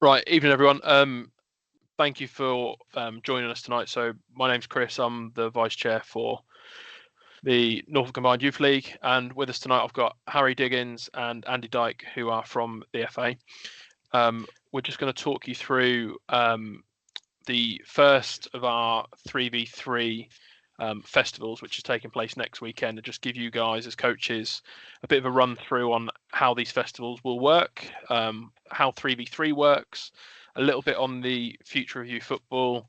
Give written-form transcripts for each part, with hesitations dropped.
Right, evening everyone. Thank you for joining us tonight. So my name's Chris. I'm the vice chair for the Norfolk Combined Youth League, and with us tonight I've got Harry Diggins and Andy Dyke, who are from the FA. We're just going to talk you through the first of our 3v3 festivals, which is taking place next weekend, and just give you guys as coaches a bit of a run through on how these festivals will work, how 3v3 works, a little bit on the future of youth football,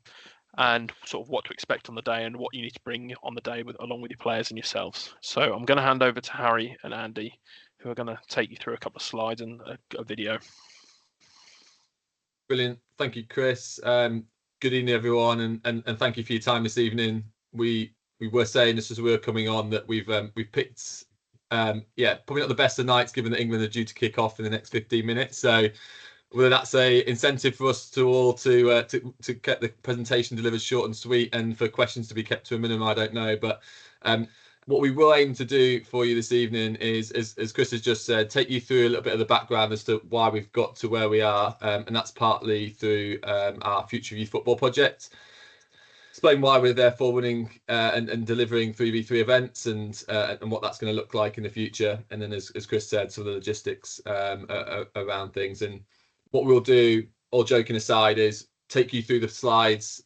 and sort of what to expect on the day and what you need to bring on the day along with your players and yourselves. So I'm going to hand over to Harry and Andy, who are going to take you through a couple of slides and a video. Brilliant. Thank you, Chris. Good evening, everyone, and thank you for your time this evening. We were saying this as we were coming on that we've picked probably not the best of nights, given that England are due to kick off in the next 15 minutes. So whether that's a incentive for us to all to get the presentation delivered short and sweet, and for questions to be kept to a minimum, I don't know. But what we will aim to do for you this evening is, as Chris has just said, take you through a little bit of the background as to why we've got to where we are, and that's partly through our Future Youth Football project. Explain why we're therefore winning and delivering 3v3 events, and what that's going to look like in the future. And then, as Chris said, some of the logistics around things. And what we'll do, all joking aside, is take you through the slides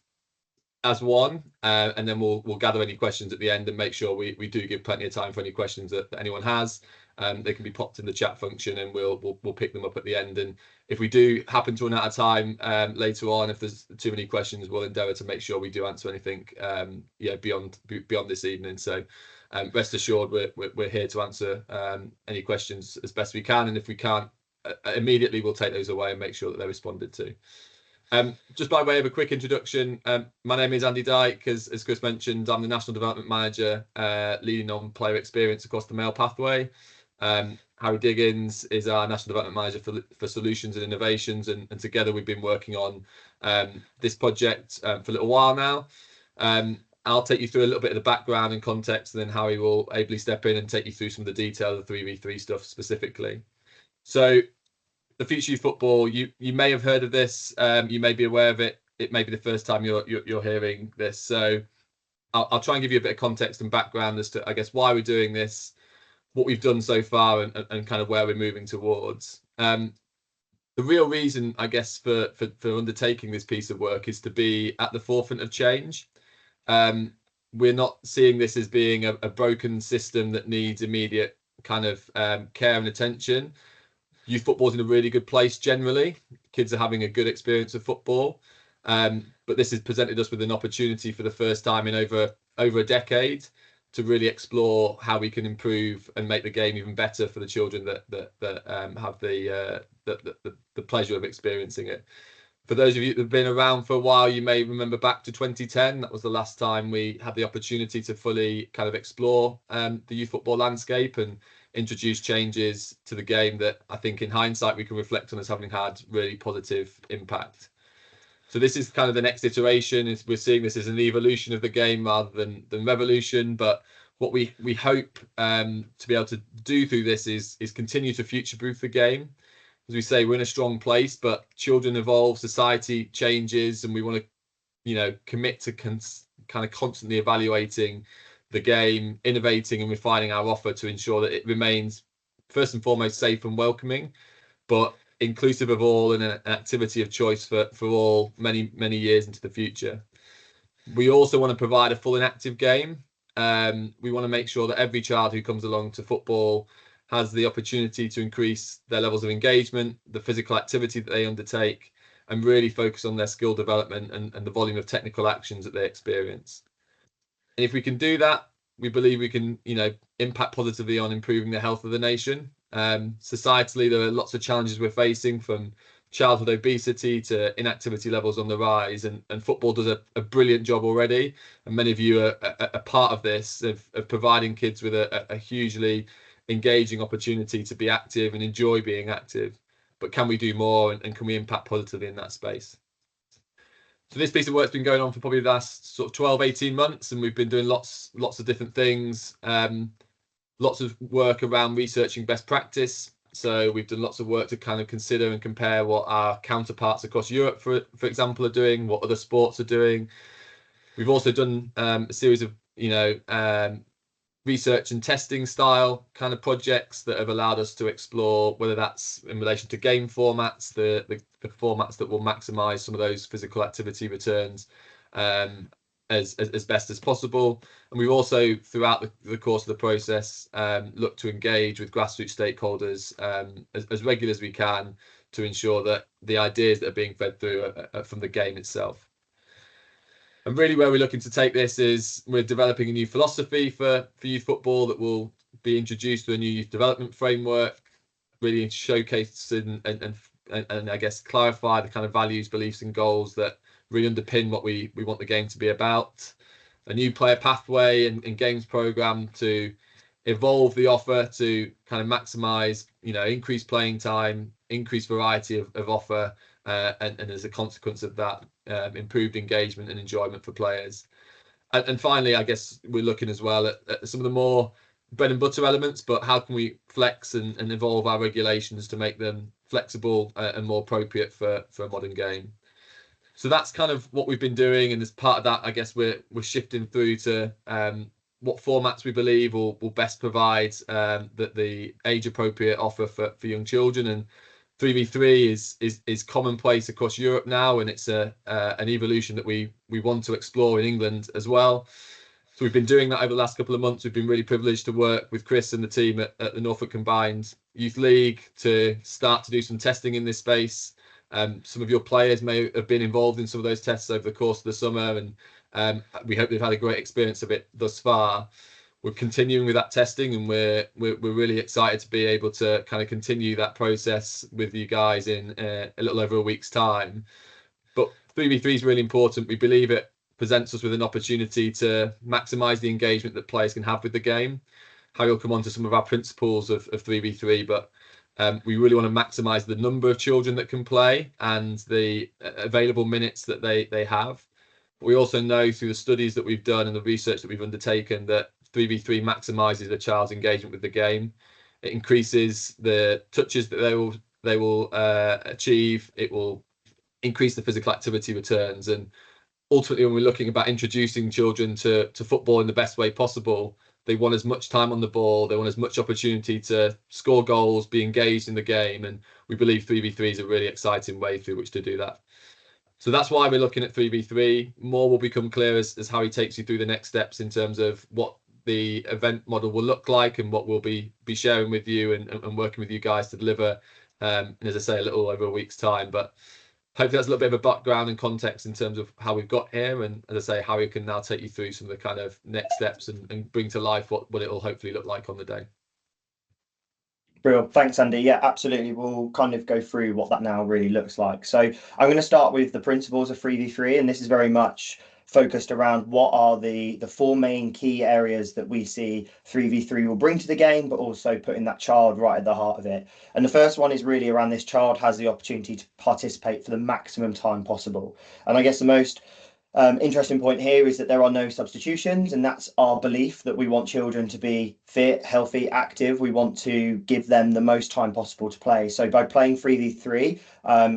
as one, and then we'll gather any questions at the end and make sure we do give plenty of time for any questions that anyone has. They can be popped in the chat function, and we'll pick them up at the end. And if we do happen to run out of time later on, if there's too many questions, we'll endeavour to make sure we do answer anything beyond this evening. So rest assured, we're here to answer any questions as best we can, and if we can't immediately, we'll take those away and make sure that they're responded to. Just by way of a quick introduction, my name is Andy Dyke. As Chris mentioned, I'm the National Development Manager, leading on player experience across the male pathway. Harry Diggins is our National Development Manager for Solutions and Innovations, and together we've been working on this project for a little while now. I'll take you through a little bit of the background and context, and then Harry will ably step in and take you through some of the detail of the 3v3 stuff specifically. So, the Future Youth Football, you may have heard of this, you may be aware of it. It may be the first time you're hearing this. So I'll try and give you a bit of context and background as to, I guess, why we're doing this, what we've done so far, and kind of where we're moving towards. The real reason, I guess, for undertaking this piece of work is to be at the forefront of change. We're not seeing this as being a broken system that needs immediate kind of care and attention. Youth football is in a really good place generally. Kids are having a good experience of football, but this has presented us with an opportunity for the first time in over a decade to really explore how we can improve and make the game even better for the children that have the pleasure of experiencing it. For those of you that have been around for a while, you may remember back to 2010. That was the last time we had the opportunity to fully kind of explore the youth football landscape and introduce changes to the game that I think in hindsight we can reflect on as having had really positive impact. So this is kind of the next iteration. We're seeing this as an evolution of the game rather than revolution. But what we hope to be able to do through this is continue to future-proof the game. As we say, we're in a strong place, but children evolve, society changes, and we want to, commit to kind of constantly evaluating the game, innovating and refining our offer to ensure that it remains first and foremost safe and welcoming, but inclusive of all and an activity of choice for all many years into the future. We also want to provide a full and active game. We want to make sure that every child who comes along to football has the opportunity to increase their levels of engagement, the physical activity that they undertake, and really focus on their skill development and the volume of technical actions that they experience. And if we can do that, we believe we can, impact positively on improving the health of the nation. Societally, there are lots of challenges we're facing, from childhood obesity to inactivity levels on the rise, and football does a brilliant job already. And many of you are a part of this, of providing kids with a hugely engaging opportunity to be active and enjoy being active. But can we do more, and can we impact positively in that space? So this piece of work's been going on for probably the last sort of 12, 18 months, and we've been doing lots of different things, lots of work around researching best practice. So we've done lots of work to kind of consider and compare what our counterparts across Europe, for example, are doing, what other sports are doing. We've also done a series of, research and testing style kind of projects that have allowed us to explore whether that's in relation to game formats, the formats that will maximize some of those physical activity returns as best as possible. And we've also, throughout the course of the process, looked to engage with grassroots stakeholders as regular as we can to ensure that the ideas that are being fed through are from the game itself. And really where we're looking to take this is we're developing a new philosophy for youth football that will be introduced to a new youth development framework, really showcase and I guess clarify the kind of values, beliefs and goals that really underpin what we want the game to be about. A new player pathway and games program to evolve the offer to kind of maximize, increase playing time, increase variety of offer, and as a consequence of that, improved engagement and enjoyment for players. And finally, I guess we're looking as well at some of the more bread and butter elements, but how can we flex and evolve our regulations to make them flexible and more appropriate for a modern game. So that's kind of what we've been doing, and as part of that, I guess we're shifting through to what formats we believe will best provide the age appropriate offer for young children. And 3v3 is commonplace across Europe now, and it's an evolution that we want to explore in England as well. So we've been doing that over the last couple of months. We've been really privileged to work with Chris and the team at the Norfolk Combined Youth League to start to do some testing in this space. Some of your players may have been involved in some of those tests over the course of the summer, and we hope they've had a great experience of it thus far. We're continuing with that testing, and we're really excited to be able to kind of continue that process with you guys in a little over a week's time. But 3v3 is really important. We believe it presents us with an opportunity to maximize the engagement that players can have with the game. Harry will come on to some of our principles of 3v3, but we really want to maximize the number of children that can play and the available minutes that they have. We also know through the studies that we've done and the research that we've undertaken that 3v3 maximizes a child's engagement with the game. It increases the touches that they will achieve. It will increase the physical activity returns. And ultimately, when we're looking about introducing children to football in the best way possible, they want as much time on the ball. They want as much opportunity to score goals, be engaged in the game. And we believe 3v3 is a really exciting way through which to do that. So that's why we're looking at 3v3. More will become clear as Harry takes you through the next steps in terms of what the event model will look like and what we'll be sharing with you and working with you guys to deliver, and as I say, a little over a week's time. But hopefully that's a little bit of a background and context in terms of how we've got here. And as I say, Harry can now take you through some of the kind of next steps and bring to life what it'll hopefully look like on the day. Brilliant. Thanks, Andy. Yeah, absolutely. We'll kind of go through what that now really looks like. So I'm going to start with the principles of 3v3, and this is very much focused around what are the four main key areas that we see 3v3 will bring to the game, but also putting that child right at the heart of it. And the first one is really around this child has the opportunity to participate for the maximum time possible. And I guess the most interesting point here is that there are no substitutions, and that's our belief that we want children to be fit, healthy, active. We want to give them the most time possible to play. So by playing 3v3,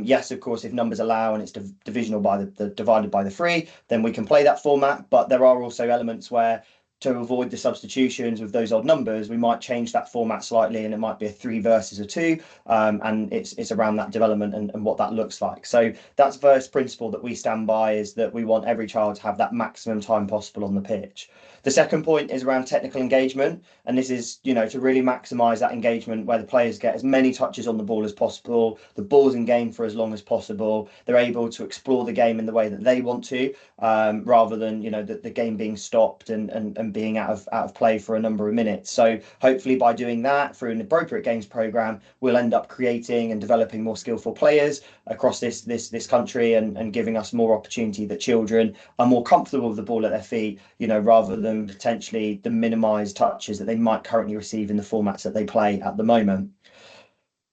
yes, of course, if numbers allow and it's divisional by divided by the 3, then we can play that format. But there are also elements where, to avoid the substitutions with those odd numbers, we might change that format slightly, and it might be a 3 versus a 2, and it's around that development and what that looks like. So that's the first principle that we stand by, is that we want every child to have that maximum time possible on the pitch. The second point is around technical engagement, and this is, to really maximise that engagement where the players get as many touches on the ball as possible, the ball's in game for as long as possible, they're able to explore the game in the way that they want to, rather than, the game being stopped and being out of play for a number of minutes. So hopefully by doing that through an appropriate games program, we'll end up creating and developing more skillful players across this country, and giving us more opportunity that children are more comfortable with the ball at their feet, rather than potentially the minimised touches that they might currently receive in the formats that they play at the moment.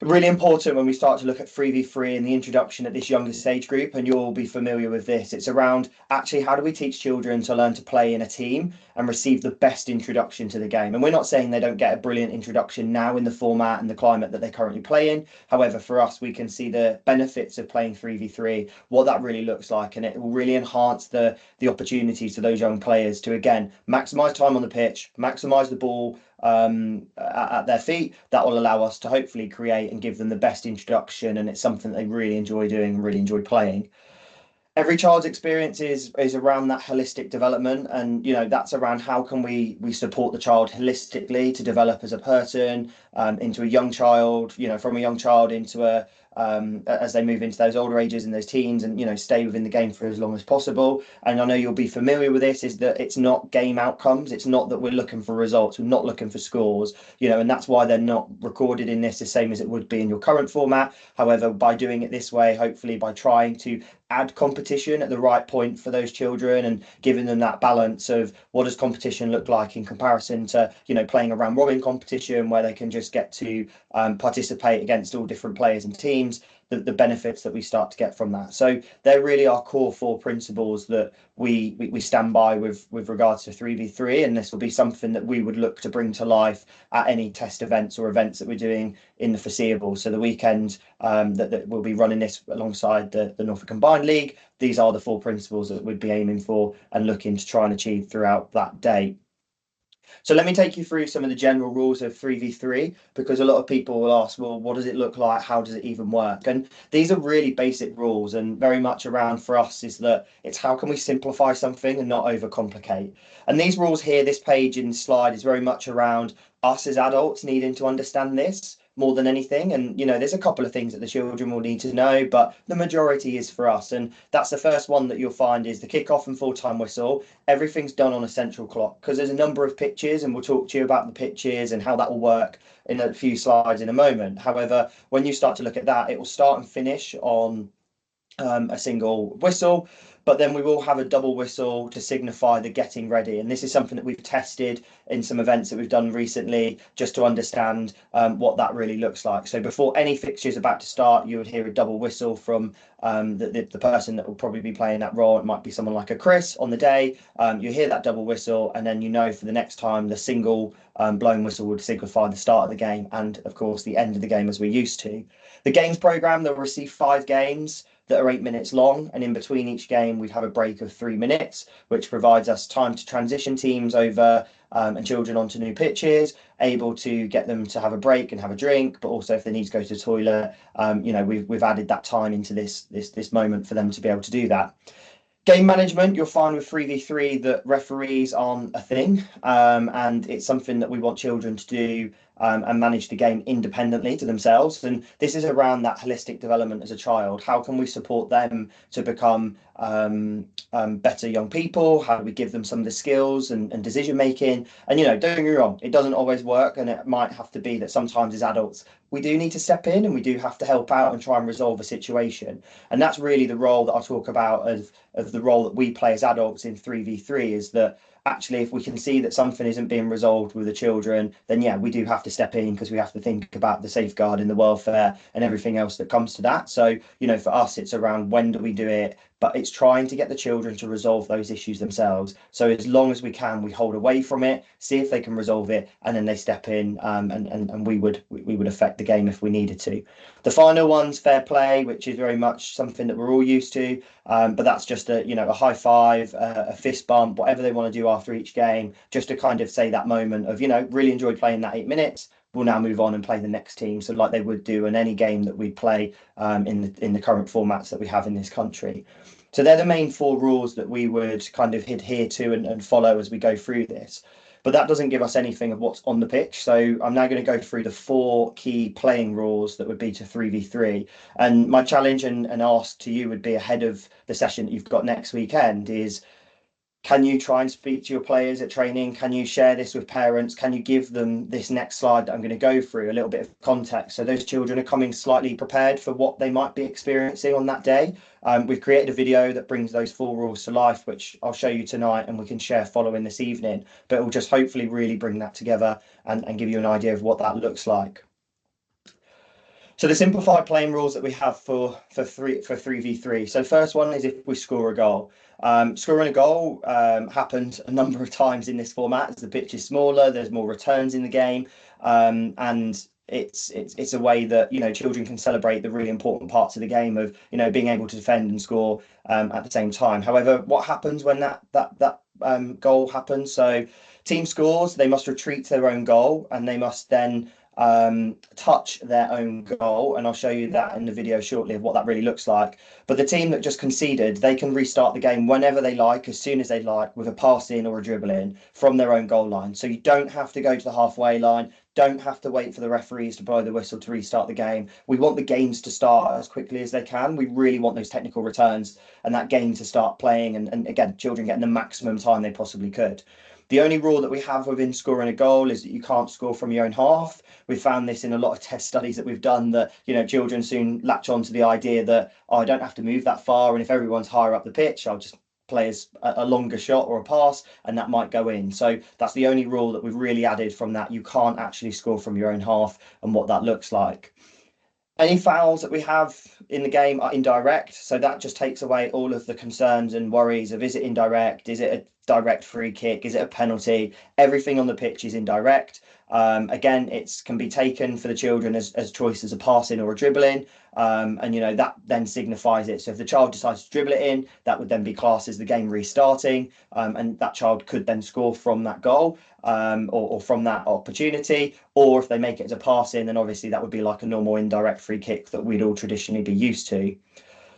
Really important when we start to look at 3v3 and the introduction at this youngest age group, and you'll be familiar with this. It's around actually how do we teach children to learn to play in a team and receive the best introduction to the game. And we're not saying they don't get a brilliant introduction now in the format and the climate that they currently play in. However, for us, we can see the benefits of playing 3v3, what that really looks like, and it will really enhance the opportunities to those young players to, again, maximise time on the pitch, maximise the ball at their feet. That will allow us to hopefully create and give them the best introduction, and it's something they really enjoy doing and really enjoy playing. Every child's experience is around that holistic development, and that's around how can we support the child holistically to develop as a person, into a young child, from a young child into a as they move into those older ages and those teens, and stay within the game for as long as possible. And I know you'll be familiar with this, is that it's not game outcomes. It's not that we're looking for results. We're not looking for scores, and that's why they're not recorded in this the same as it would be in your current format. However, by doing it this way, hopefully by trying to add competition at the right point for those children and giving them that balance of what does competition look like in comparison to playing a round robin competition where they can just get to participate against all different players and teams, the benefits that we start to get from that. So they're really our core 4 principles that we stand by with regards to 3v3, and this will be something that we would look to bring to life at any test events or events that we're doing in the foreseeable. So the weekend that we'll be running this alongside the Norfolk Combined League, these are the 4 principles that we'd be aiming for and looking to try and achieve throughout that day. So let me take you through some of the general rules of 3v3, because a lot of people will ask, well, what does it look like? How does it even work? And these are really basic rules, and very much around for us is that it's how can we simplify something and not overcomplicate. And these rules here, this page in the slide, is very much around us as adults needing to understand this more than anything. And there's a couple of things that the children will need to know, but the majority is for us. And that's the first one that you'll find is the kickoff and full-time whistle. Everything's done on a central clock, because there's a number of pitches, and we'll talk to you about the pitches and how that will work in a few slides in a moment. However, when you start to look at that, it will start and finish on a single whistle, but then we will have a double whistle to signify the getting ready. And this is something that we've tested in some events that we've done recently, just to understand what that really looks like. So before any fixture is about to start, you would hear a double whistle from the person that will probably be playing that role. It might be someone like a Chris on the day. You hear that double whistle, and then for the next time the single blown whistle would signify the start of the game, and of course the end of the game as we're used to. The games program, they'll receive 5 games that are 8 minutes long, and in between each game we'd have a break of 3 minutes, which provides us time to transition teams over and children onto new pitches, able to get them to have a break and have a drink, but also if they need to go to the toilet, we've added that time into this moment for them to be able to do that. Game management, you'll find with 3v3 that referees aren't a thing, and it's something that we want children to do and manage the game independently to themselves. And this is around that holistic development as a child. How can we support them to become better young people? How do we give them some of the skills and decision making? And don't get me wrong, it doesn't always work, and it might have to be that sometimes as adults we do need to step in and we do have to help out and try and resolve a situation. And that's really the role that I talk about of the role that we play as adults in 3v3, is that actually if we can see that something isn't being resolved with the children, then we do have to step in, because we have to think about the safeguard and the welfare and everything else that comes to that. So for us it's around when do we do it, but it's trying to get the children to resolve those issues themselves. So as long as we can, we hold away from it, see if they can resolve it, and then they step in, and we would affect the game if we needed to. The final one's fair play, which is very much something that we're all used to, but that's just a high five, a fist bump, whatever they want to do after each game, just to kind of say that moment of really enjoyed playing that 8 minutes. We'll now move on and play the next team. So like they would do in any game that we play in the current formats that we have in this country. So they're the main 4 rules that we would kind of adhere to and follow as we go through this. But that doesn't give us anything of what's on the pitch. So I'm now going to go through the 4 key playing rules that would be to 3v3. And my challenge and ask to you would be ahead of the session that you've got next weekend is, can you try and speak to your players at training? Can you share this with parents? Can you give them this next slide that I'm going to go through, a little bit of context, so those children are coming slightly prepared for what they might be experiencing on that day? We've created a video that brings those 4 rules to life, which I'll show you tonight and we can share following this evening, but it will just hopefully really bring that together and give you an idea of what that looks like. So the simplified playing rules that we have for 3v3. So first one is if we score a goal. Scoring a goal happens a number of times in this format as the pitch is smaller, there's more returns in the game, and it's a way that, you know, children can celebrate the really important parts of the game of, you know, being able to defend and score at the same time. However, what happens when that goal happens? So team scores, they must retreat to their own goal and they must then touch their own goal, and I'll show you that in the video shortly of what that really looks like. But the team that just conceded, they can restart the game whenever they like, as soon as they like, with a pass in or a dribble in from their own goal line. So you don't have to go to the halfway line, don't have to wait for the referees to blow the whistle to restart the game. We want the games to start as quickly as they can. We really want those technical returns and that game to start playing, and again, children getting the maximum time they possibly could. The only rule that we have within scoring a goal is that you can't score from your own half. We found this in a lot of test studies that we've done, that, you know, children soon latch on to the idea that, oh, I don't have to move that far, and if everyone's higher up the pitch, I'll just play a longer shot or a pass and that might go in. So that's the only rule that we've really added from that. You can't actually score from your own half and what that looks like. Any fouls that we have in the game are indirect, so that just takes away all of the concerns and worries of, is it indirect, is it a direct free kick, is it a penalty? Everything on the pitch is indirect. Again, it can be taken for the children as choice as a passing or a dribbling, and you know, that then signifies it. So if the child decides to dribble it in, that would then be classed as the game restarting, and that child could then score from that goal, or from that opportunity. Or if they make it as a pass in, then obviously that would be like a normal indirect free kick that we'd all traditionally be used to.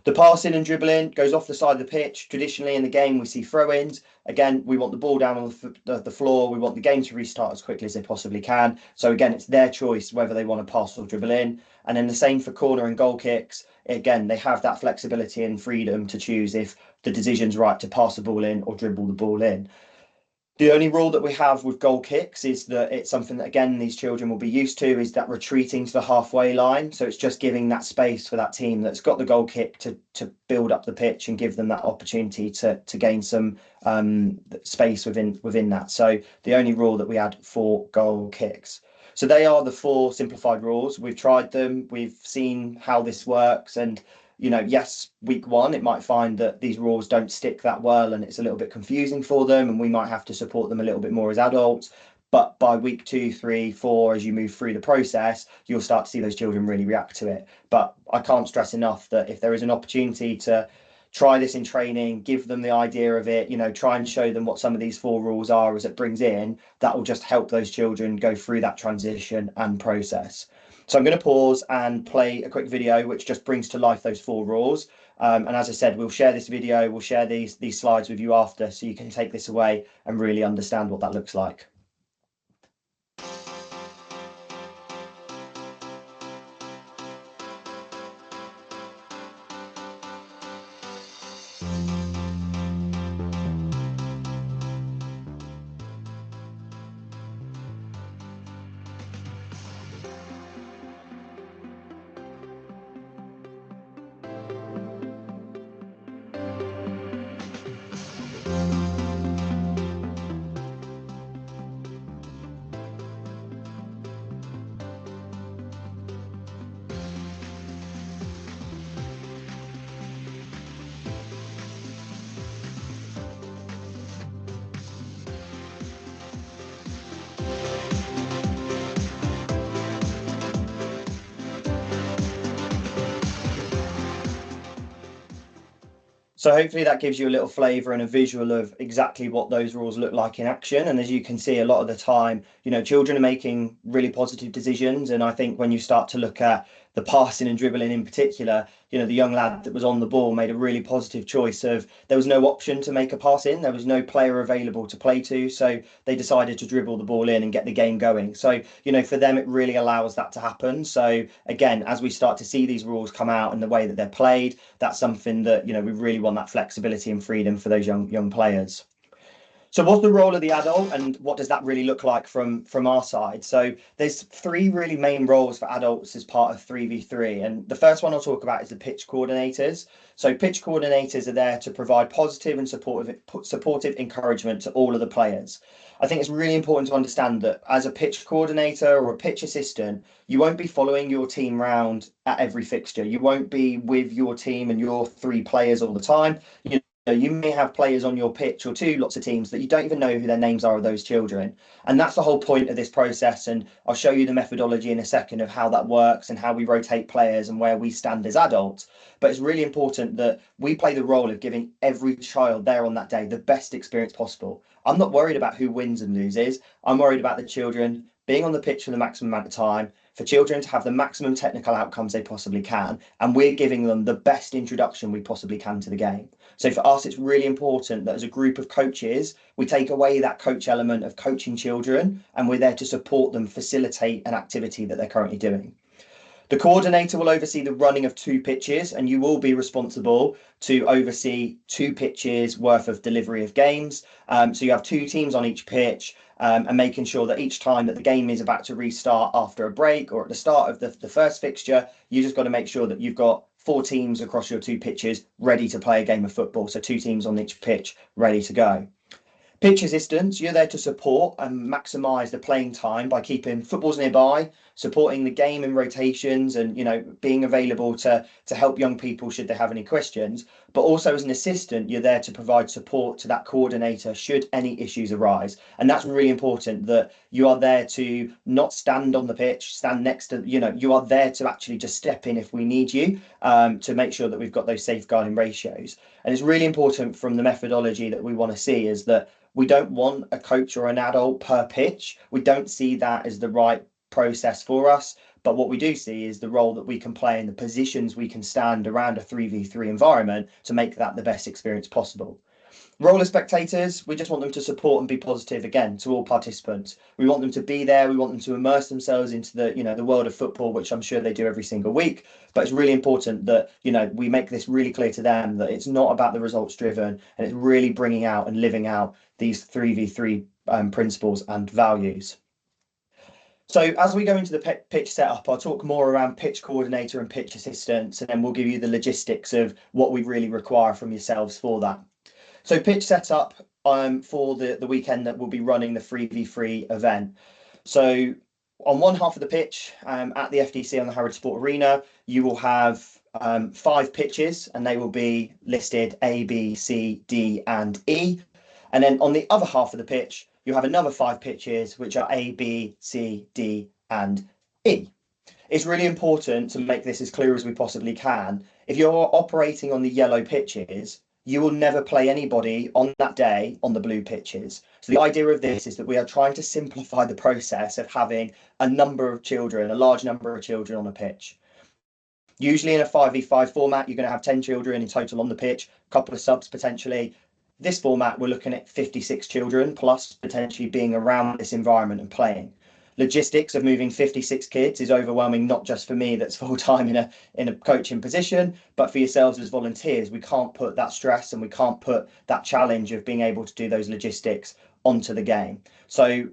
The passing and dribbling goes off the side of the pitch. Traditionally in the game, we see throw-ins. Again, we want the ball down on the floor. We want the game to restart as quickly as they possibly can. So again, it's their choice whether they want to pass or dribble in. And then the same for corner and goal kicks. Again, they have that flexibility and freedom to choose if the decision's right to pass the ball in or dribble the ball in. The only rule that we have with goal kicks is that it's something that, again, these children will be used to, is that retreating to the halfway line. So it's just giving that space for that team that's got the goal kick to build up the pitch and give them that opportunity to gain some space within that. So the only rule that we add for goal kicks. So they are the 4 simplified rules. We've tried them. We've seen how this works, and you know, yes, week 1, it might find that these rules don't stick that well and it's a little bit confusing for them, and we might have to support them a little bit more as adults. But by week 2, 3, 4, as you move through the process, you'll start to see those children really react to it. But I can't stress enough that if there is an opportunity to try this in training, give them the idea of it, you know, try and show them what some of these 4 rules are as it brings in, that will just help those children go through that transition and process. So I'm going to pause and play a quick video which just brings to life those 4 rules. And as I said, we'll share this video, we'll share these slides with you after, so you can take this away and really understand what that looks like. So hopefully that gives you a little flavour and a visual of exactly what those rules look like in action. And as you can see, a lot of the time, you know, children are making really positive decisions. And I think when you start to look at the passing and dribbling in particular, you know, the young lad that was on the ball made a really positive choice of, there was no option to make a pass in, there was no player available to play to, so they decided to dribble the ball in and get the game going. So, you know, for them it really allows that to happen. So again, as we start to see these rules come out and the way that they're played, that's something that, you know, we really want that flexibility and freedom for those young players. So what's the role of the adult, and what does that really look like from our side? So there's 3 really main roles for adults as part of 3v3. And the first one I'll talk about is the pitch coordinators. So pitch coordinators are there to provide positive and supportive encouragement to all of the players. I think it's really important to understand that as a pitch coordinator or a pitch assistant, you won't be following your team round at every fixture. You won't be with your team and your 3 players all the time. You may have players on your pitch or two, lots of teams that you don't even know who their names are of those children. And that's the whole point of this process. And I'll show you the methodology in a second of how that works and how we rotate players and where we stand as adults. But it's really important that we play the role of giving every child there on that day the best experience possible. I'm not worried about who wins and loses. I'm worried about the children being on the pitch for the maximum amount of time, for children to have the maximum technical outcomes they possibly can, and we're giving them the best introduction we possibly can to the game. So for us, it's really important that as a group of coaches, we take away that coach element of coaching children, and we're there to support them facilitate an activity that they're currently doing. The coordinator will oversee the running of 2 pitches, and you will be responsible to oversee 2 pitches worth of delivery of games. So you have 2 teams on each pitch, and making sure that each time that the game is about to restart after a break or at the start of the first fixture, you just got to make sure that you've got 4 teams across your 2 pitches ready to play a game of football. So 2 teams on each pitch ready to go. Pitch assistants, you're there to support and maximise the playing time by keeping footballs nearby, supporting the game in rotations, and being available to help young people should they have any questions. But also as an assistant, you're there to provide support to that coordinator should any issues arise. And that's really important, that you are there to not stand on the pitch, stand next to, you are there to actually just step in if we need you, to make sure that we've got those safeguarding ratios. And it's really important from the methodology that we want to see is that we don't want a coach or an adult per pitch. We don't see that as the right process for us. But what we do see is the role that we can play and the positions we can stand around a 3v3 environment to make that the best experience possible. Role of spectators, we just want them to support and be positive again to all participants. We want them to be there. We want them to immerse themselves into the world of football, which I'm sure they do every single week. But it's really important that we make this really clear to them that it's not about the results driven, and it's really bringing out and living out these 3v3 principles and values. So as we go into the pitch setup, I'll talk more around pitch coordinator and pitch assistants, and then we'll give you the logistics of what we really require from yourselves for that. So pitch setup for the weekend that we'll be running the 3v3 event. So on one half of the pitch at the FDC on the Harrods Sport Arena, you will have 5 pitches, and they will be listed A, B, C, D and E. And then on the other half of the pitch, you have another 5 pitches, which are A, B, C, D and E. It's really important to make this as clear as we possibly can. If you're operating on the yellow pitches, you will never play anybody on that day on the blue pitches. So the idea of this is that we are trying to simplify the process of having a large number of children on a pitch. Usually in a 5v5 format, you're going to have 10 children in total on the pitch, a couple of subs potentially. This format, we're looking at 56 children plus potentially being around this environment and playing. Logistics of moving 56 kids is overwhelming, not just for me that's full-time in a coaching position, but for yourselves as volunteers. We can't put that stress and we can't put that challenge of being able to do those logistics onto the game. So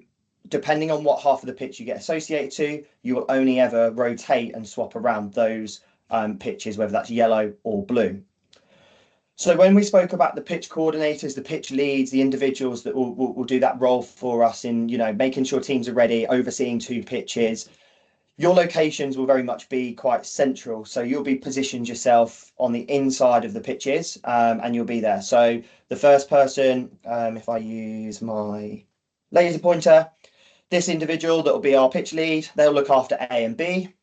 depending on what half of the pitch you get associated to, you will only ever rotate and swap around those pitches, whether that's yellow or blue. So when we spoke about the pitch coordinators, the pitch leads, the individuals that will do that role for us in, making sure teams are ready, overseeing 2 pitches, your locations will very much be quite central. So you'll be positioned yourself on the inside of the pitches, and you'll be there. So the first person, if I use my laser pointer, this individual that will be our pitch lead, they'll look after A and B.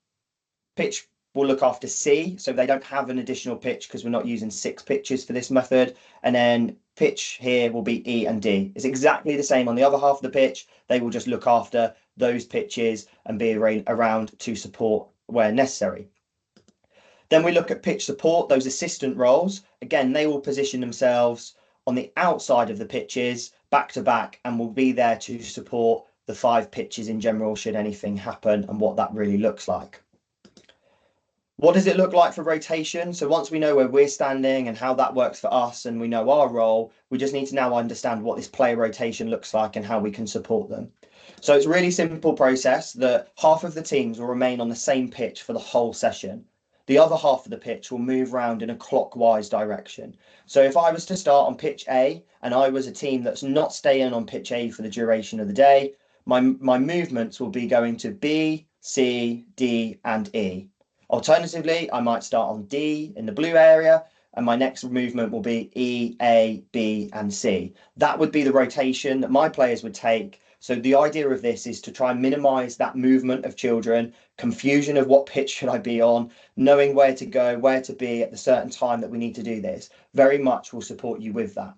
Pitch will look after C, so they don't have an additional pitch because we're not using 6 pitches for this method. And then pitch here will be E and D. It's exactly the same on the other half of the pitch. They will just look after those pitches and be around to support where necessary. Then we look at pitch support, those assistant roles. Again, they will position themselves on the outside of the pitches, back to back, and will be there to support the 5 pitches in general should anything happen, and what that really looks like. What does it look like for rotation? So once we know where we're standing and how that works for us and we know our role, we just need to now understand what this player rotation looks like and how we can support them. So it's a really simple process that half of the teams will remain on the same pitch for the whole session. the other half of the pitch will move around in a clockwise direction. So if I was to start on pitch A and I was a team that's not staying on pitch A for the duration of the day, my movements will be going to B, C, D, and E. Alternatively, I might start on D in the blue area, and my next movement will be E, A, B, and C. That would be the rotation that my players would take. So the idea of this is to try and minimize that movement of children, confusion of what pitch should I be on, knowing where to go, where to be at the certain time that we need to do this. Very much will support you with that.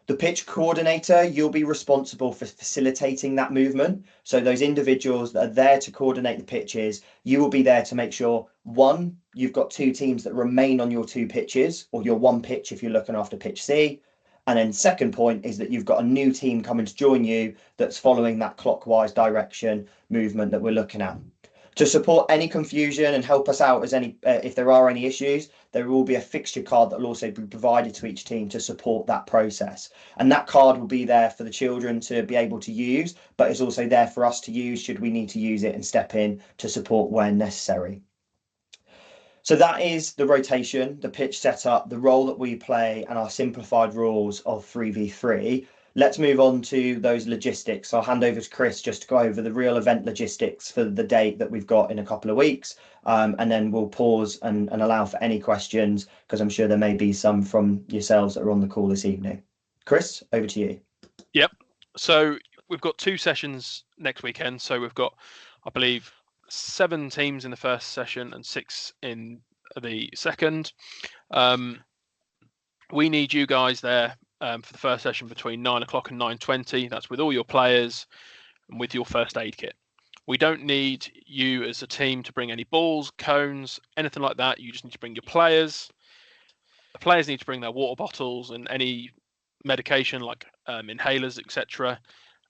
The pitch coordinator, you'll be responsible for facilitating that movement. So those individuals that are there to coordinate the pitches, you will be there to make sure, one, you've got two teams that remain on your two pitches, or your one pitch if you're looking after pitch C. And then second point is that you've got a new team coming to join you that's following that clockwise direction movement that we're looking at. To support any confusion and help us out as if there are any issues, there will be a fixture card that will also be provided to each team to support that process. And that card will be there for the children to be able to use, but it's also there for us to use should we need to use it and step in to support when necessary. So that is the rotation, the pitch setup, the role that we play, and our simplified rules of 3v3. Let's move on to those logistics. I'll hand over to Chris just to go over the real event logistics for the date that we've got in a couple of weeks. And then we'll pause and allow for any questions, because I'm sure there may be some from yourselves that are on the call this evening. Chris, over to you. Yep. So we've got 2 sessions next weekend. So we've got, I believe, 7 teams in the first session and 6 in the second. We need you guys there for the first session between 9 o'clock and 9:20. That's with all your players and with your first aid kit. We don't need you as a team to bring any balls, cones, anything like that. You just need to bring your players. The players need to bring their water bottles and any medication like inhalers, etc.,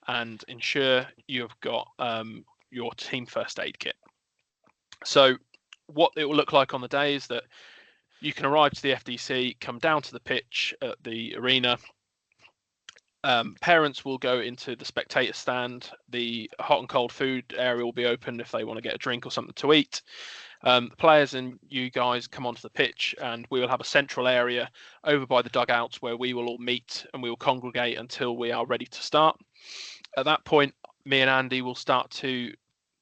and ensure you've got your team first aid kit. So what it will look like on the day is that you can arrive to the FDC, come down to the pitch at the arena. Parents will go into the spectator stand. The hot and cold food area will be open if they want to get a drink or something to eat. The players and you guys come onto the pitch, and we will have a central area over by the dugouts where we will all meet and we will congregate until we are ready to start. At that point, me and Andy will start to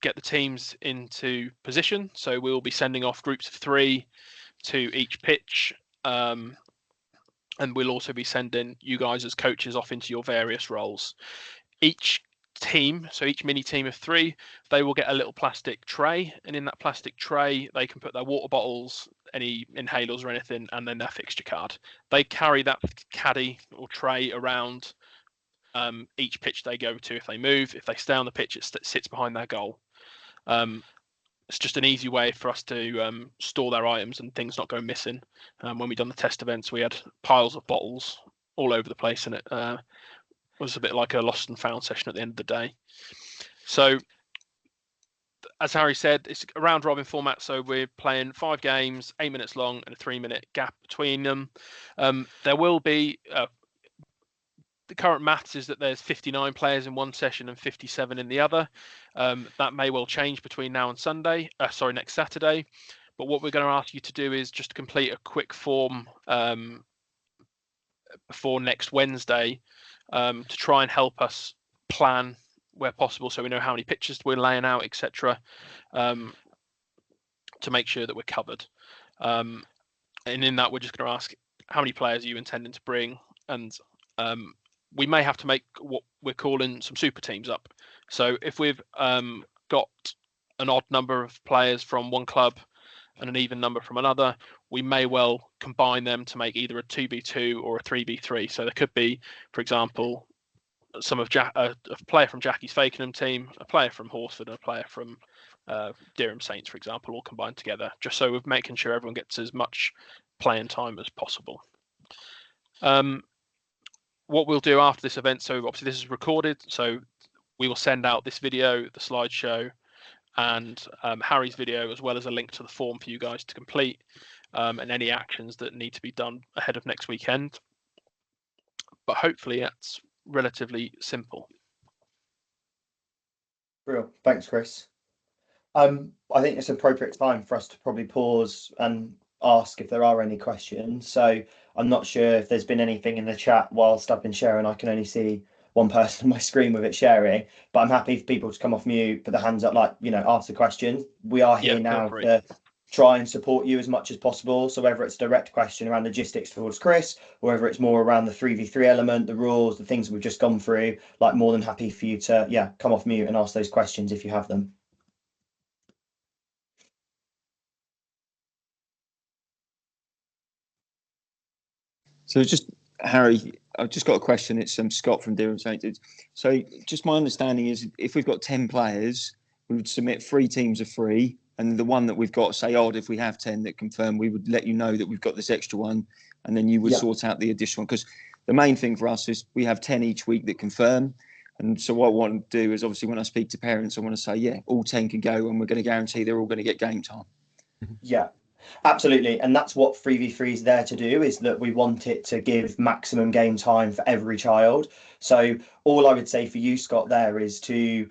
get the teams into position. So we will be sending off groups of 3 to each pitch, and we'll also be sending you guys as coaches off into your various roles. Each team, so each mini team of 3, they will get a little plastic tray, and in that plastic tray they can put their water bottles, any inhalers or anything, and then their fixture card. They carry that caddy or tray around each pitch they go to. If they move, if they stay on the pitch, it sits behind their goal. It's just an easy way for us to store their items and things not go missing. When we done the test events, we had piles of bottles all over the place, and it was a bit like a lost and found session at the end of the day. So, as Harry said, it's a round robin format. So we're playing 5 games, 8 minutes long, and a 3-minute gap between them. There will be the current maths is that there's 59 players in one session and 57 in the other. That may well change between now and next Saturday. But what we're going to ask you to do is just complete a quick form before next Wednesday to try and help us plan where possible, so we know how many pitches we're laying out, etc., to make sure that we're covered. And in that, we're just going to ask how many players are you intending to bring, and we may have to make what we're calling some super teams up. So if we've got an odd number of players from one club and an even number from another, we may well combine them to make either a 2v2 or a 3v3. So there could be, for example, a player from Jackie's Fakenham team, a player from Horsford, and a player from Dereham Saints, for example, all combined together, just so we're making sure everyone gets as much playing time as possible. What we'll do after this event, so obviously this is recorded, so we will send out this video, the slideshow, and Harry's video, as well as a link to the form for you guys to complete, and any actions that need to be done ahead of next weekend. But hopefully that's relatively simple. Real. Thanks, Chris. I think it's appropriate time for us to probably pause and ask if there are any questions. So I'm not sure if there's been anything in the chat whilst I've been sharing. I can only see one person on my screen with it sharing, but I'm happy for people to come off mute, put their hands up, like, ask the questions. We are here now to try and support you as much as possible. So whether it's a direct question around logistics towards Chris, or whether it's more around the 3v3 element, the rules, the things we've just gone through, like, more than happy for you to, come off mute and ask those questions if you have them. So just, Harry, I've just got a question. It's Scott from Dear Sainted. So just my understanding is if we've got 10 players, we would submit 3 teams of 3. And the one that we've got, say, odd, if we have 10 that confirm, we would let you know that we've got this extra one. And then you would sort out the additional one. Because the main thing for us is we have 10 each week that confirm. And so what I want to do is, obviously, when I speak to parents, I want to say, yeah, all 10 can go and we're going to guarantee they're all going to get game time. Yeah. Absolutely. And that's what 3v3 is there to do, is that we want it to give maximum game time for every child. So all I would say for you, Scott, there is to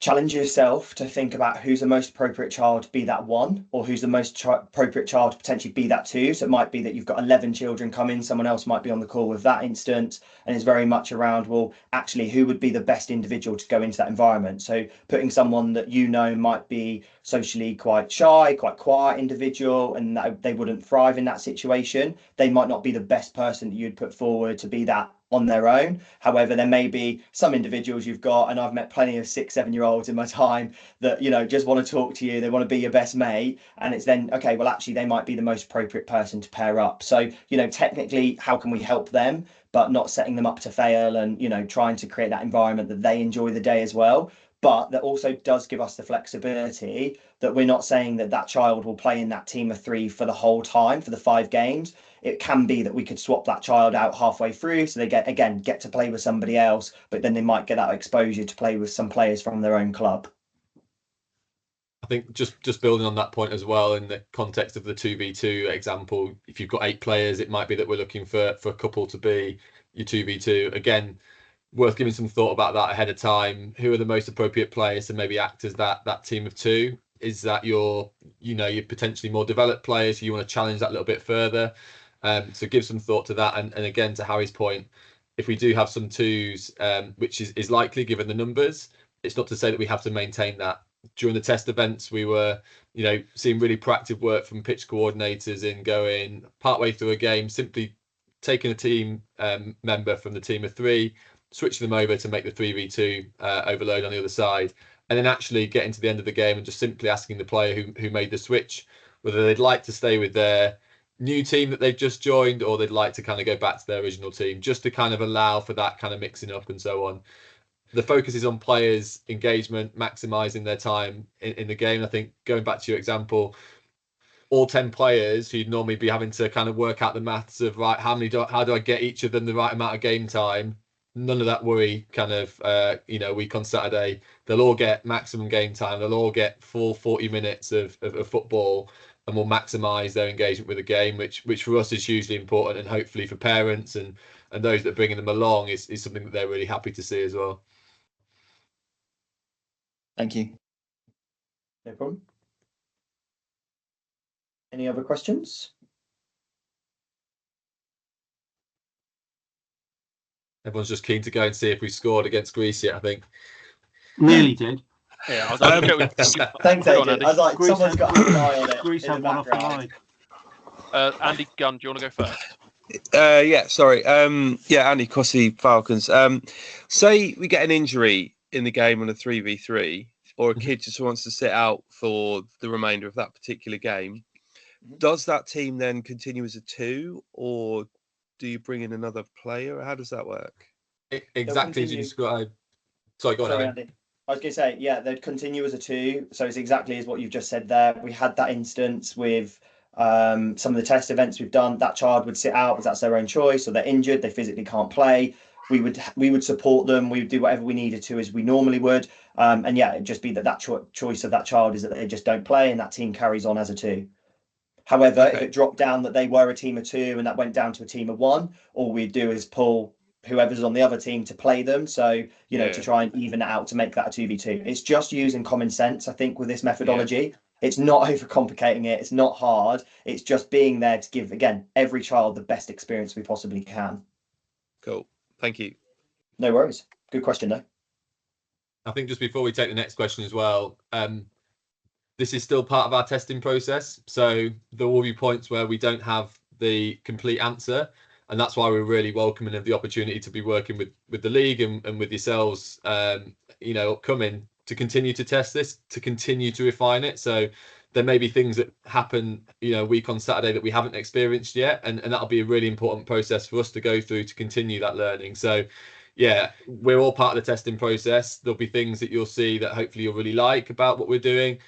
challenge yourself to think about who's the most appropriate child to be that 1, or who's the most appropriate child to potentially be that 2. So it might be that you've got 11 children come in, someone else might be on the call with that instance, and it's very much around, well, actually, who would be the best individual to go into that environment? So putting someone that might be socially quite shy, quite quiet individual, and that they wouldn't thrive in that situation, they might not be the best person that you'd put forward to be that on their own. However, there may be some individuals you've got, and I've met plenty of 6-7-year-olds in my time that, just want to talk to you, they want to be your best mate, and it's then, okay, well, actually they might be the most appropriate person to pair up. So, technically, how can we help them, but not setting them up to fail, and, trying to create that environment that they enjoy the day as well. But that also does give us the flexibility that we're not saying that that child will play in that team of 3 for the whole time, for the 5 games. It can be that we could swap that child out halfway through, so they get to play with somebody else, but then they might get that exposure to play with some players from their own club. I think just building on that point as well, in the context of the 2v2 example, if you've got 8 players, it might be that we're looking for a couple to be your 2v2. Again, worth giving some thought about that ahead of time. Who are the most appropriate players to maybe act as that team of 2? Is that your potentially more developed players who you want to challenge that a little bit further? So give some thought to that. And again, to Harry's point, if we do have some 2s, which is likely given the numbers, it's not to say that we have to maintain that. During the test events, we were, seeing really proactive work from pitch coordinators in going partway through a game, simply taking a team member from the team of 3, switching them over to make the 3v2 overload on the other side, and then actually getting to the end of the game and just simply asking the player who made the switch whether they'd like to stay with their new team that they've just joined, or they'd like to kind of go back to their original team, just to kind of allow for that kind of mixing up and so on. The focus is on players' engagement, maximising their time in the game. I think, going back to your example, all 10 players who'd normally be having to kind of work out the maths of, right, how do I get each of them the right amount of game time? None of that worry kind of, week on Saturday. They'll all get maximum game time. They'll all get full 40 minutes of football, and will maximise their engagement with the game, which for us is hugely important, and hopefully for parents and those that are bringing them along is something that they're really happy to see as well. Thank you. No problem. Any other questions? Everyone's just keen to go and see if we scored against Greece yet, I think. Nearly did. Yeah, I was Thanks, Adrian. I was like, Greece someone's got an eye on it. Greece had one off the line. Andy Gunn, do you want to go first? Yeah, sorry. Andy Cossi, Falcons. Say we get an injury in the game on a 3v3, or a kid just wants to sit out for the remainder of that particular game. Does that team then continue as a 2, or do you bring in another player? How does that work? Exactly as you described. Sorry, go on, Andy. I was going to say, yeah, they'd continue as a 2. So it's exactly as what you've just said there. We had that instance with some of the test events we've done. That child would sit out because that's their own choice, or they're injured, they physically can't play. We would support them. We would do whatever we needed to, as we normally would. And yeah, it'd just be that choice of that child is that they just don't play, and that team carries on as a 2. However, if it dropped down that they were a team of 2 and that went down to a team of 1, all we'd do is pull whoever's on the other team to play them. So, to try and even it out to make that a 2v2. It's just using common sense, I think, with this methodology. Yeah. It's not overcomplicating it. It's not hard. It's just being there to give, again, every child the best experience we possibly can. Cool. Thank you. No worries. Good question, though. I think just before we take the next question as well, this is still part of our testing process. So there will be points where we don't have the complete answer. And that's why we're really welcoming of the opportunity to be working with the league and with yourselves, upcoming to continue to test this, to continue to refine it. So there may be things that happen, week on Saturday that we haven't experienced yet. And that'll be a really important process for us to go through to continue that learning. So yeah, we're all part of the testing process. There'll be things that you'll see that hopefully you'll really like about what we're doing.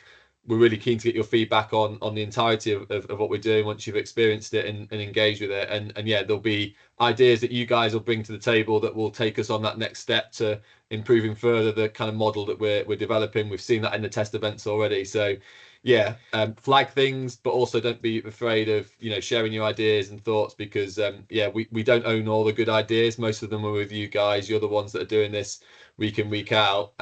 We're really keen to get your feedback on the entirety of what we're doing once you've experienced it and engaged with it. And yeah, there'll be ideas that you guys will bring to the table that will take us on that next step to improving further the kind of model that we're developing. We've seen that in the test events already. So yeah, flag things, but also don't be afraid of, sharing your ideas and thoughts because we don't own all the good ideas. Most of them are with you guys. You're the ones that are doing this week in, week out.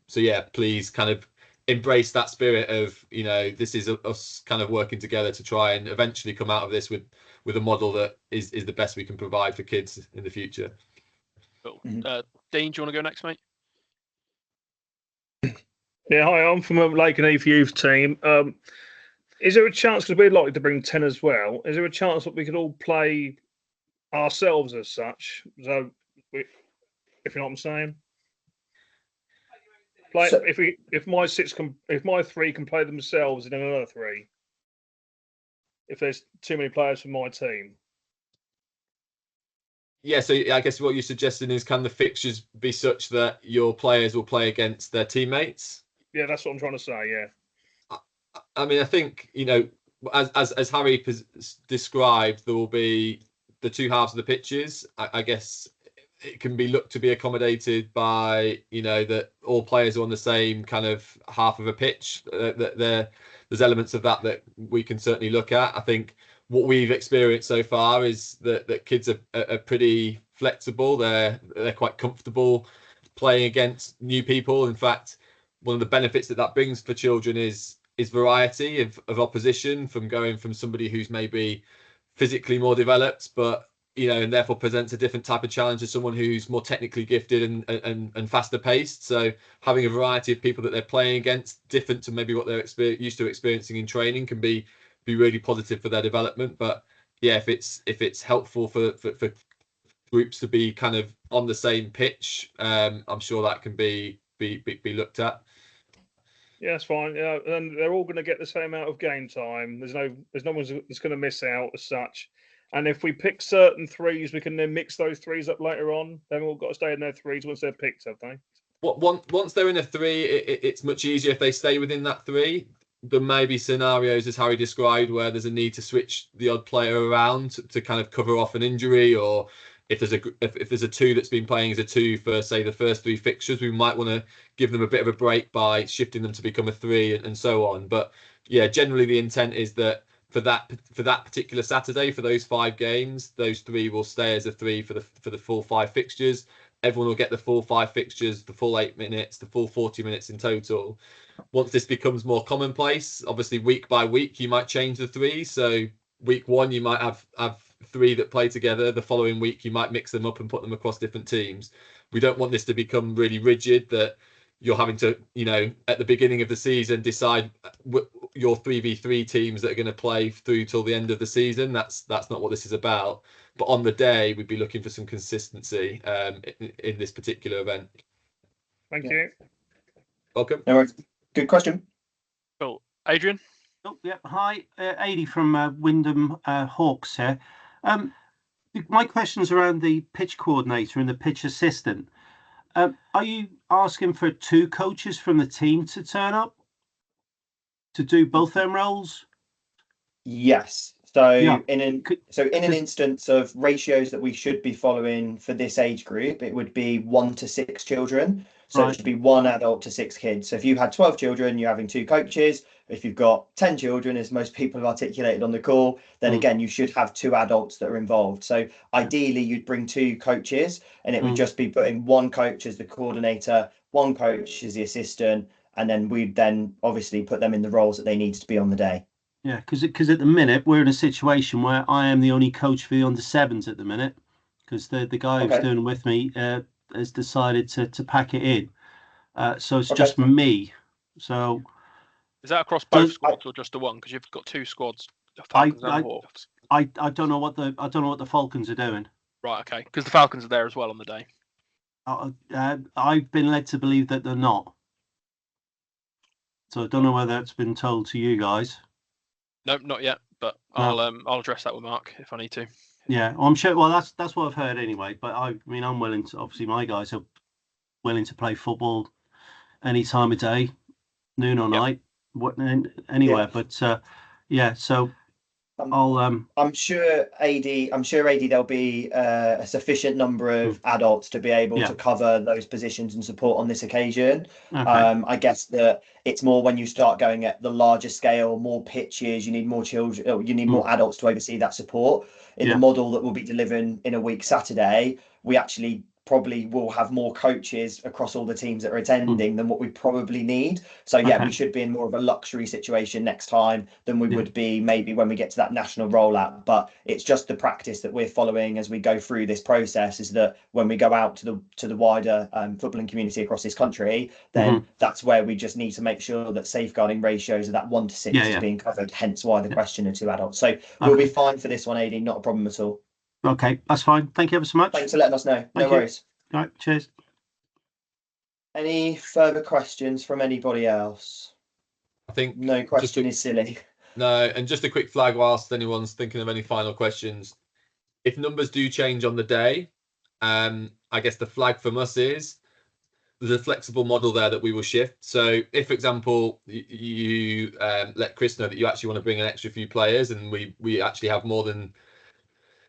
So yeah, please kind of embrace that spirit of, this is us kind of working together to try and eventually come out of this with a model that is the best we can provide for kids in the future. Cool. Dean, do you want to go next, mate? Yeah, hi, I'm from a Lake and Heath youth team. Is there a chance, because we're likely to bring 10 as well, is there a chance that we could all play ourselves as such? So, if you know what I'm saying? Like so, if my three can play themselves and then another three, if there's too many players for my team. Yeah, so I guess what you're suggesting is, can the fixtures be such that your players will play against their teammates? Yeah, that's what I'm trying to say. Yeah. I mean, I think as Harry described, there will be the two halves of the pitches. I guess it can be looked to be accommodated by that all players are on the same kind of half of a pitch. There's elements of that we can certainly look at. I think what we've experienced so far is that kids are pretty flexible. They're quite comfortable playing against new people. In fact, one of the benefits that brings for children is variety of opposition, from going from somebody who's maybe physically more developed, but and therefore presents a different type of challenge to someone who's more technically gifted and faster paced. So having a variety of people that they're playing against, different to maybe what they're used to experiencing in training, can be really positive for their development. But yeah, if it's helpful for groups to be kind of on the same pitch, I'm sure that can be looked at. Yeah, that's fine. Yeah, and they're all going to get the same amount of game time. There's no one that's going to miss out as such. And if we pick certain threes, we can then mix those threes up later on. They've all got to stay in their threes once they're picked, have they? Once they're in a three, it's much easier if they stay within that three. There may be scenarios, as Harry described, where there's a need to switch the odd player around to kind of cover off an injury, or if there's a two that's been playing as a two for, say, the first three fixtures, we might want to give them a bit of a break by shifting them to become a three and so on. But yeah, generally the intent is that for that particular Saturday, for those 5 games, those 3 will stay as a 3 for the full 5 fixtures. Everyone will get the full 5 fixtures, the full 8 minutes, the full 40 minutes in total. Once this becomes more commonplace, obviously week by week you might change the 3. So week 1 you might have 3 that play together. The following week you might mix them up and put them across different teams. We don't want this to become really rigid, that you're having to, at the beginning of the season, decide your 3v3 teams that are going to play through till the end of the season. That's not what this is about. But on the day, we'd be looking for some consistency in this particular event. Thank you. Welcome. No worries. Good question. Cool. Adrian? Oh, yeah. Hi, Adi from Wyndham Hawks here. My question's around the pitch coordinator and the pitch assistant. Are you asking for 2 coaches from the team to turn up to do both them roles? Yes. So Yeah. in an instance of ratios that we should be following for this age group, it would be 1 to 6 children. So Right. it should be 1 adult to 6 kids. So if you had 12 children, you're having 2 coaches. If you've got 10 children, as most people have articulated on the call, then again, you should have 2 adults that are involved. So ideally, you'd bring 2 coaches, and it would just be putting 1 coach as the coordinator, 1 coach as the assistant, and then we'd then obviously put them in the roles that they need to be on the day. Yeah, because at the minute we're in a situation where I am the only coach for the under-7s at the minute, because the guy who's Okay. doing it with me has decided to pack it in. So it's Okay. just me. So Is that across both So- squads or just the one? Because you've got 2 squads, the Falcons and the Hawks. I don't know what the Falcons are doing. Right, okay. Because the Falcons are there as well on the day. I've been led to believe that they're not. So I don't know whether that's been told to you guys. No, not yet, but No. I'll address that with Mark if I need to. Yeah, I'm sure. Well, that's what I've heard anyway. But I mean, I'm willing to. Obviously, my guys are willing to play football any time of day, noon or night, anywhere. But yeah, so I'll I'm sure AD there'll be a sufficient number of adults to be able Yeah. to cover those positions and support on this occasion. Okay. I guess that it's more when you start going at the larger scale, more pitches, you need more children, you need more adults to oversee that support. In Yeah. the model that we'll be delivering in a week Saturday, we actually probably will have more coaches across all the teams that are attending than what we probably need. So yeah, Okay. we should be in more of a luxury situation next time than we Yeah. would be maybe when we get to that national rollout. But it's just the practice that we're following as we go through this process, is that when we go out to the wider footballing community across this country, then that's where we just need to make sure that safeguarding ratios of that 1 to 6 Yeah, is yeah. being covered, hence why the question of 2 adults. So we'll be fine for this one, AD, not a problem at all. Okay, that's fine. Thank you ever so much. Thanks for letting us know. No Thank you. worries. All right, cheers. Any further questions from anybody else? I think No question is silly. no, and just a quick flag whilst anyone's thinking of any final questions. If numbers do change on the day, I guess the flag from us is there's a flexible model there that we will shift. So if, for example, you let Chris know that you actually want to bring an extra few players, and we actually have more than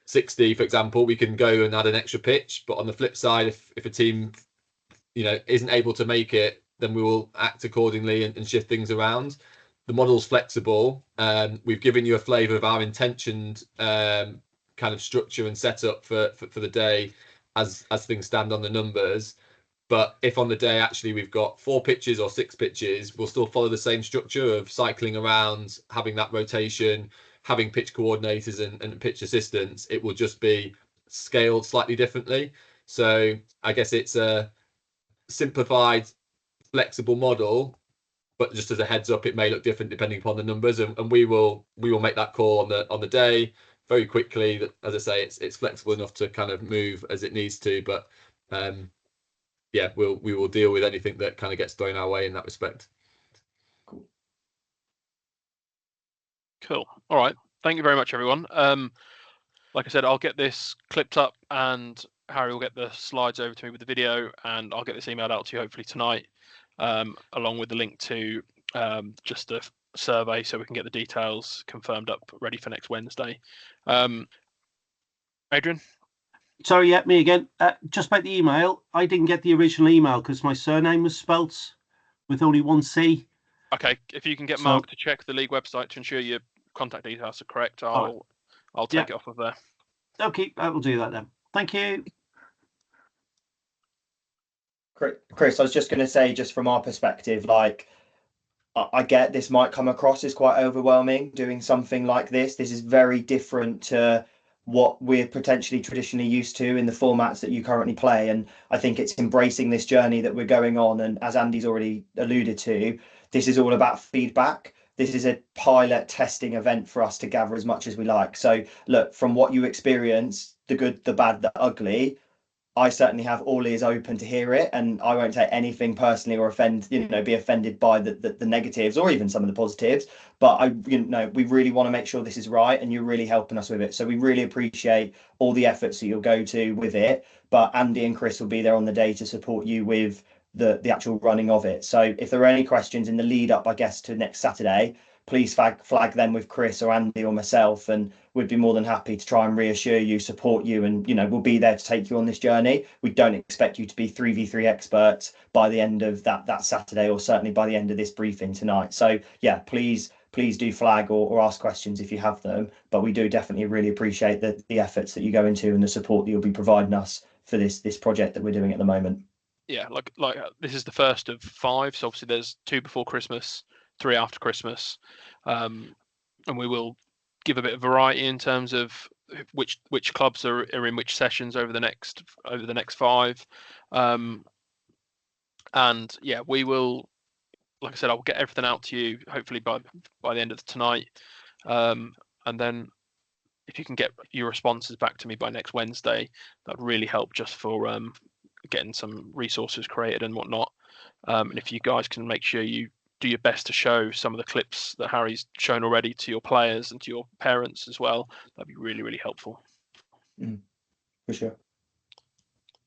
60, for example, we can go and add an extra pitch. But on the flip side, if a team isn't able to make it, then we will act accordingly and shift things around. The model's flexible. We've given you a flavour of our intentioned kind of structure and setup for the day as things stand on the numbers. But if on the day actually we've got 4 pitches or 6 pitches, we'll still follow the same structure of cycling around, having that rotation, having pitch coordinators and pitch assistants. It will just be scaled slightly differently. So I guess it's a simplified, flexible model, but just as a heads up, it may look different depending upon the numbers, and we will make that call on the day very quickly. That, as I say, it's flexible enough to kind of move as it needs to, but yeah, we will deal with anything that kind of gets thrown our way in that respect. Cool. All right. Thank you very much, everyone. Like I said, I'll get this clipped up, and Harry will get the slides over to me with the video, and I'll get this emailed out to you hopefully tonight, along with the link to just a survey, so we can get the details confirmed up, ready for next Wednesday. Adrian? Sorry, yeah, me again. Just about the email, I didn't get the original email because my surname was spelt with only 1 C. Okay, if you can get So- Mark to check the league website to ensure your contact details are correct, I'll take it off of there. Okay, I will do that then. Thank you. Chris, I was just going to say, just from our perspective, like, I get this might come across as quite overwhelming doing something like this. This is very different to what we're potentially traditionally used to in the formats that you currently play. And I think it's embracing this journey that we're going on. And as Andy's already alluded to, this is all about feedback. This is a pilot testing event for us to gather as much as we like. So look, from what you experience, the good, the bad, the ugly, I certainly have all ears open to hear it, and I won't take anything personally or be offended by the negatives or even some of the positives. But we really want to make sure this is right, and you're really helping us with it. So we really appreciate all the efforts that you'll go to with it. But Andy and Chris will be there on the day to support you with the actual running of it. So if there are any questions in the lead up, I guess, to next Saturday, please flag them with Chris or Andy or myself, and we'd be more than happy to try and reassure you, support you, and we'll be there to take you on this journey. We don't expect you to be 3v3 experts by the end of that Saturday, or certainly by the end of this briefing tonight. So yeah, please do flag or ask questions if you have them, but we do definitely really appreciate the efforts that you go into and the support that you'll be providing us for this project that we're doing at the moment. Yeah, like this is the first of 5, so obviously there's 2 before Christmas, 3 after Christmas, and we will give a bit of variety in terms of which clubs are in which sessions over the next 5, and yeah, we will, like I said, I'll get everything out to you hopefully by the end of tonight, and then if you can get your responses back to me by next Wednesday, that'd really help just for getting some resources created and whatnot. And if you guys can make sure you do your best to show some of the clips that Harry's shown already to your players and to your parents as well, that'd be really, really helpful. For sure.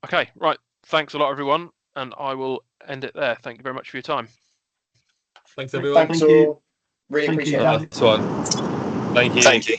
Okay, right. Thanks a lot, everyone. And I will end it there. Thank you very much for your time. Thanks, everyone. Thanks all. Really appreciate that. That's one. Thank you.